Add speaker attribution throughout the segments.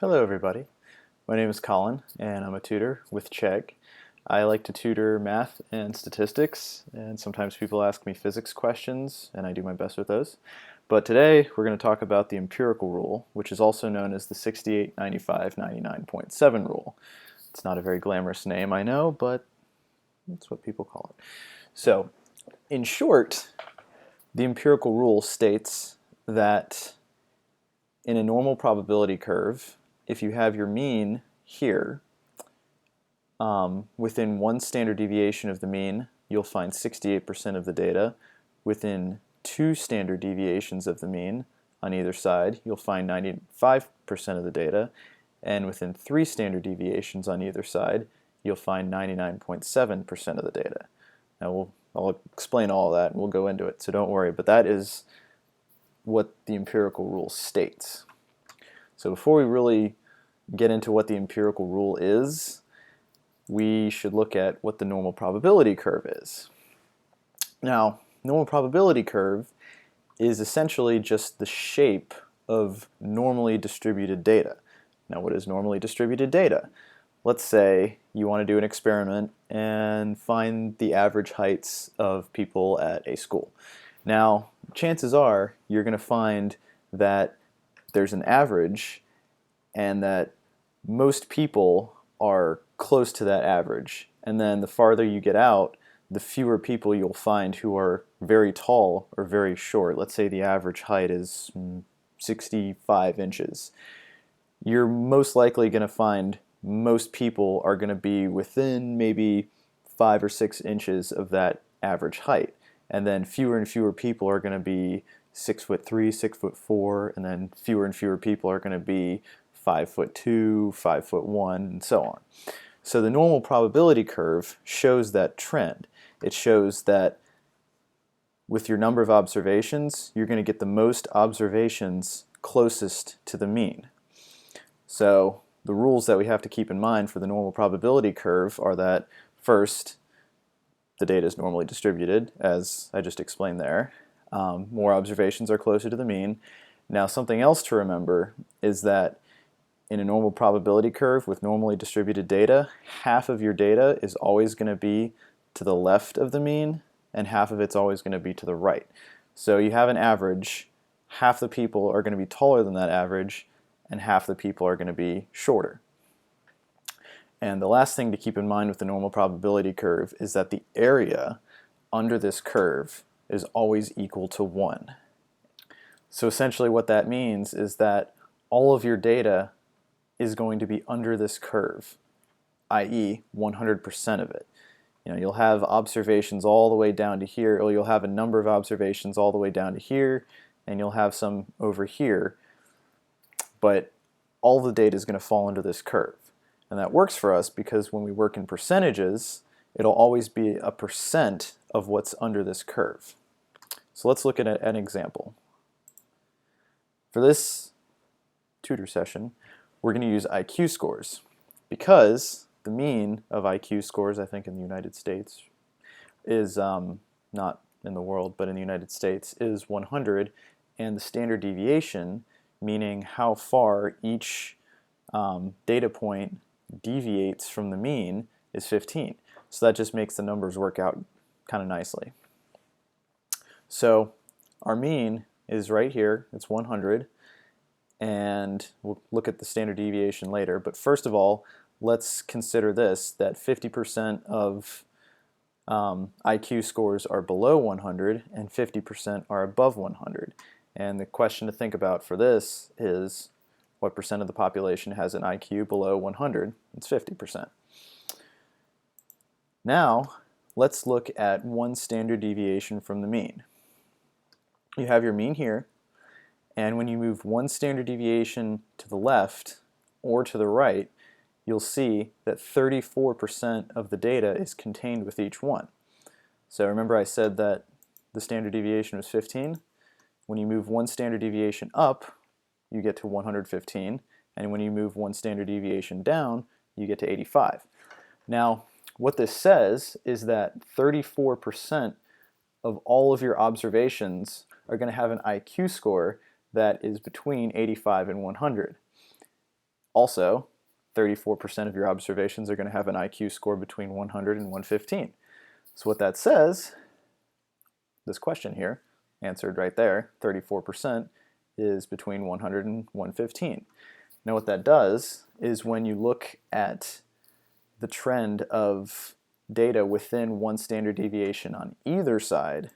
Speaker 1: Hello everybody, my name is Colin and I'm a tutor with Chegg. I like to tutor math and statistics, and sometimes people ask me physics questions and I do my best with those. But today we're going to talk about the empirical rule, which is also known as the 68, 95, 99.7 rule. It's not a very glamorous name, I know, but that's what people call it. So, in short, the empirical rule states that in a normal probability curve, if you have your mean here, within one standard deviation of the mean, you'll find 68% of the data. Within two standard deviations of the mean on either side, you'll find 95% of the data. And within three standard deviations on either side, you'll find 99.7% of the data. Now I'll explain all of that and we'll go into it, so don't worry, but that is what the empirical rule states. So before we really get into what the empirical rule is, we should look at what the normal probability curve is. Now, normal probability curve is essentially just the shape of normally distributed data. Now, what is normally distributed data? Let's say you want to do an experiment and find the average heights of people at a school. Now, chances are you're going to find that there's an average and that most people are close to that average. And then the farther you get out, the fewer people you'll find who are very tall or very short. Let's say the average height is 65 inches. You're most likely going to find most people are going to be within maybe 5 or 6 inches of that average height. And then fewer and fewer people are going to be 6'3", 6'4", and then fewer and fewer people are going to be 5'2", 5'1", and so on. So the normal probability curve shows that trend. It shows that with your number of observations, you're going to get the most observations closest to the mean. So the rules that we have to keep in mind for the normal probability curve are that, first, the data is normally distributed, as I just explained there. More observations are closer to the mean. Now, something else to remember is that in a normal probability curve with normally distributed data, half of your data is always going to be to the left of the mean, and half of it's always going to be to the right. So you have an average, half the people are going to be taller than that average, and half the people are going to be shorter. And the last thing to keep in mind with the normal probability curve is that the area under this curve is always equal to 1. So essentially what that means is that all of your data is going to be under this curve, i.e. 100% of it. You'll have observations all the way down to here, or you'll have a number of observations all the way down to here, and you'll have some over here, but all the data is going to fall under this curve. And that works for us because when we work in percentages, it'll always be a percent of what's under this curve. So let's look at an example. For this tutor session, we're going to use IQ scores because the mean of IQ scores, I think in the United States, is not in the world, but in the United States, is 100, and the standard deviation, meaning how far each data point deviates from the mean, is 15. So that just makes the numbers work out kind of nicely. So our mean is right here, it's 100, and we'll look at the standard deviation later. But first of all, let's consider this, that 50% of IQ scores are below 100 and 50% are above 100. And the question to think about for this is, what percent of the population has an IQ below 100? It's 50%. Now, let's look at one standard deviation from the mean. You have your mean here, and when you move one standard deviation to the left or to the right, you'll see that 34% of the data is contained with each one. So remember I said that the standard deviation was 15? When you move one standard deviation up, you get to 115, and when you move one standard deviation down, you get to 85. Now, what this says is that 34% of all of your observations are going to have an IQ score that is between 85 and 100. Also, 34% of your observations are going to have an IQ score between 100 and 115. So what that says, this question here, answered right there, 34% is between 100 and 115. Now what that does is when you look at the trend of data within one standard deviation on either side,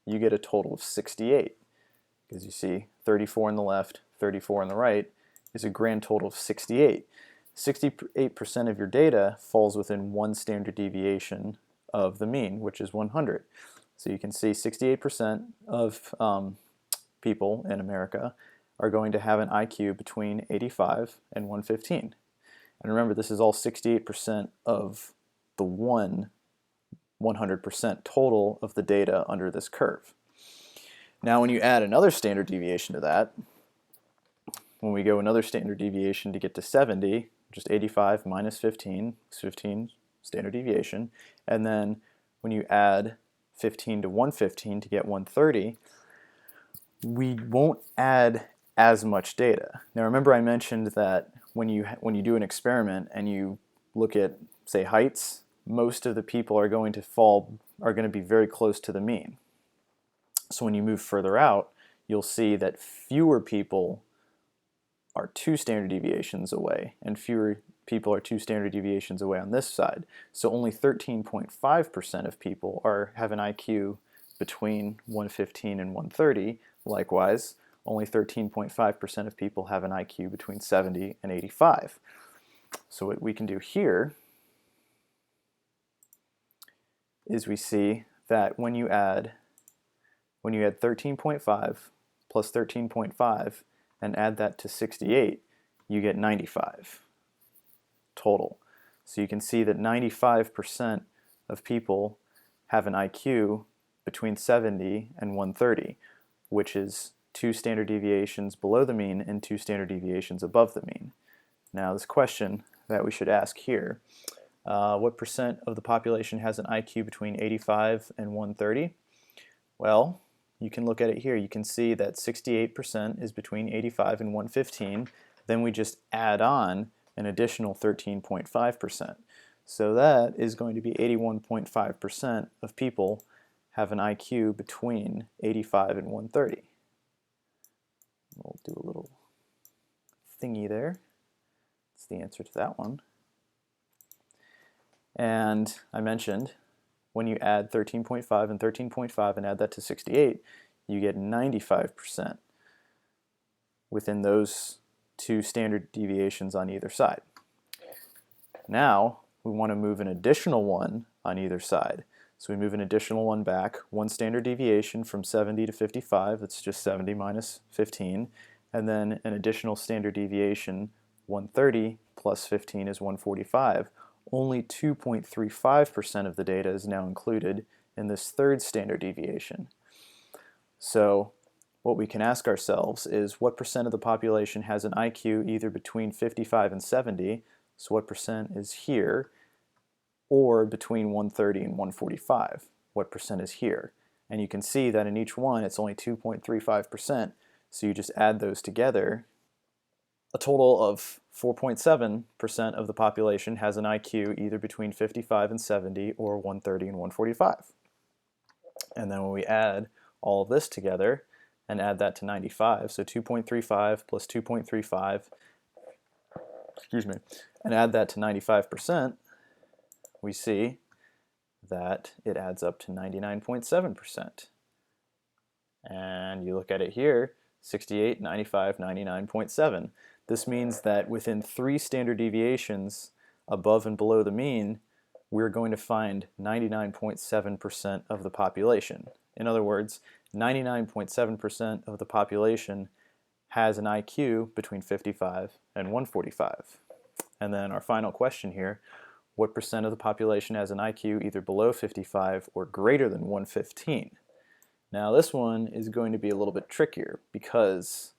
Speaker 1: you get a total of 68. Because you see 34 on the left, 34 on the right is a grand total of 68. 68% of your data falls within one standard deviation of the mean, which is 100. So you can see 68% of people in America are going to have an IQ between 85 and 115. And remember, this is all 68% of the 100% total of the data under this curve. Now when you add another standard deviation to that, when we go another standard deviation to get to 70, just 85 minus 15, 15 standard deviation, and then when you add 15 to 115 to get 130, we won't add as much data. Now remember I mentioned that when you do an experiment and you look at, say, heights, most of the people are going to be very close to the mean. So when you move further out, you'll see that fewer people are 2 standard deviations away, and fewer people are 2 standard deviations away on this side. So only 13.5% of people have an IQ between 115 and 130. Likewise, only 13.5% of people have an IQ between 70 and 85. So what we can do here is we see that when you add 13.5 plus 13.5 and add that to 68, you get 95 total. So you can see that 95% of people have an IQ between 70 and 130, which is 2 standard deviations below the mean and 2 standard deviations above the mean. Now this question that we should ask here, what percent of the population has an IQ between 85 and 130? Well, you can look at it here. You can see that 68% is between 85 and 115. Then we just add on an additional 13.5%. So that is going to be 81.5% of people have an IQ between 85 and 130. We'll do a little thingy there. That's the answer to that one. And I mentioned when you add 13.5 and 13.5 and add that to 68, you get 95% within those 2 standard deviations on either side. Now we want to move an additional one on either side. So we move an additional one back, 1 standard deviation from 70 to 55, that's just 70 minus 15, and then an additional standard deviation, 130 plus 15 is 145. Only 2.35% of the data is now included in this 3rd standard deviation. So what we can ask ourselves is what percent of the population has an IQ either between 55 and 70, so what percent is here, or between 130 and 145, what percent is here. And you can see that in each one it's only 2.35%, so you just add those together. A total of 4.7% of the population has an IQ either between 55 and 70 or 130 and 145. And then when we add all of this together and add that to 95, so 2.35 plus 2.35, and add that to 95%, we see that it adds up to 99.7%. And you look at it here, 68, 95, 99.7. This means that within 3 standard deviations above and below the mean, we're going to find 99.7% of the population. In other words, 99.7% of the population has an IQ between 55 and 145. And then our final question here, what percent of the population has an IQ either below 55 or greater than 115? Now this one is going to be a little bit trickier because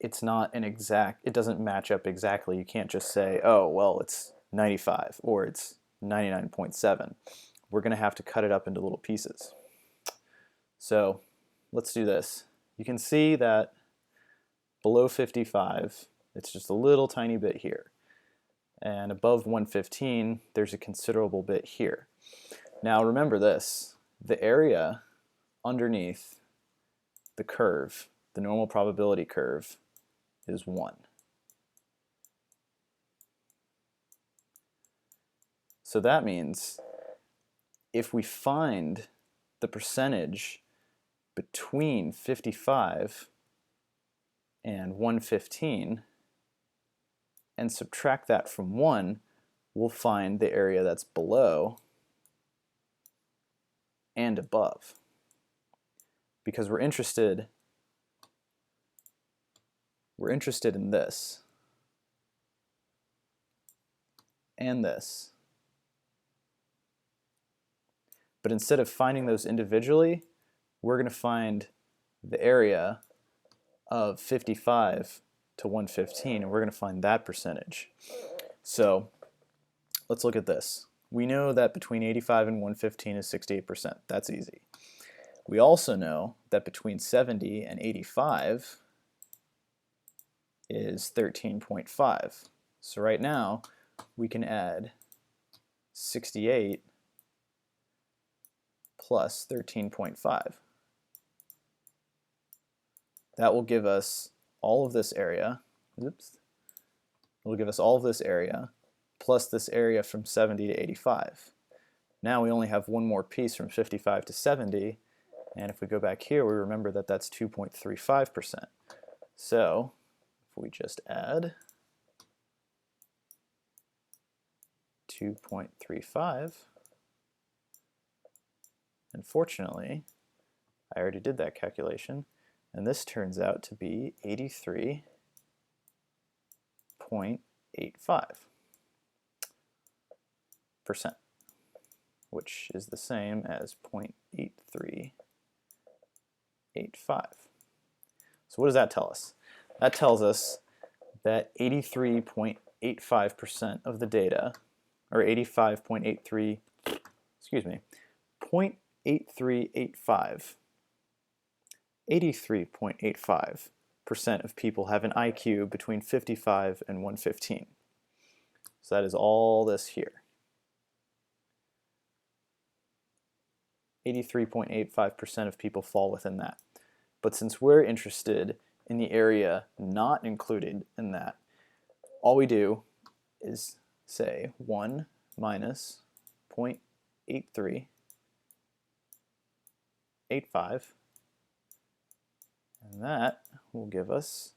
Speaker 1: it's not an exact, it doesn't match up exactly. You can't just say, oh, well, it's 95 or it's 99.7. We're going to have to cut it up into little pieces. So let's do this. You can see that below 55, it's just a little tiny bit here. and above 115, there's a considerable bit here. Now remember this, the area underneath the curve, the normal probability curve, is 1. So that means if we find the percentage between 55 and 115 and subtract that from 1, we'll find the area that's below and above. Because we're interested in this and this. But instead of finding those individually, we're going to find the area of 55 to 115, and we're going to find that percentage. So let's look at this. We know that between 85 and 115 is 68%. That's easy. We also know that between 70 and 85 is 13.5. So right now we can add 68 plus 13.5. That will give us all of this area. Oops. It will give us all of this area plus this area from 70 to 85. Now we only have one more piece from 55 to 70, and if we go back here, we remember that that's 2.35%. So if we just add 2.35, unfortunately, I already did that calculation, and this turns out to be 83.85%, which is the same as 0.8385. So what does that tell us? That tells us that 83.85% of the data, or 85.83, excuse me, 0.8385, 83.85% of people have an IQ between 55 and 115. So that is all this here. 83.85% of people fall within that. But since we're interested in the area not included in that, all we do is say 1 minus 0.8385, and that will give us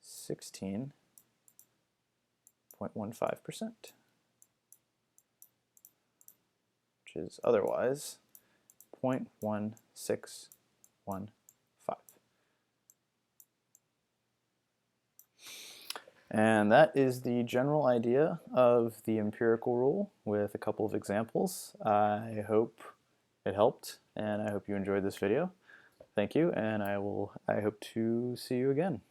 Speaker 1: 16.15%, which is otherwise 0.1615. And that is the general idea of the empirical rule with a couple of examples. I hope it helped, and I hope you enjoyed this video. Thank you, and I hope to see you again.